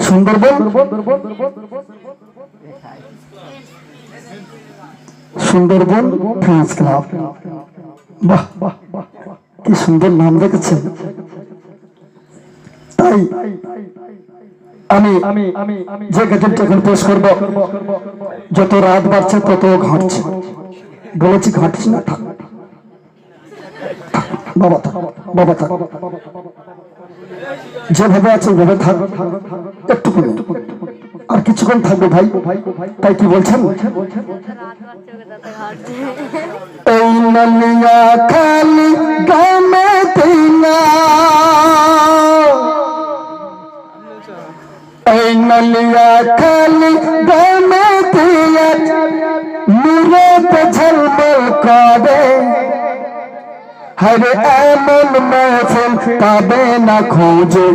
Sundarban Sundarban friends club. বাহ বাহ বাহ, কি সুন্দর নাম রেখেছেন। তাই আমি যে গানটি এখন পেশ করব, যত রাত বাড়ছে তত ঘাটছে। বলেছি ঘাটছি না, থাক বাবা, থাক বাবা, থাক যেভাবে আছে ওইভাবে থাক, একটুখানি আর কিছুক্ষণ থাকবে ভাই। তাই কি বলছেন? এই নলিয়া খালি গামে দিনা, এই নলিয়া খালি গামে দিয়া নুরত ঝলমল করে। হরে এমন মহফিল পাবে না খোঁজে।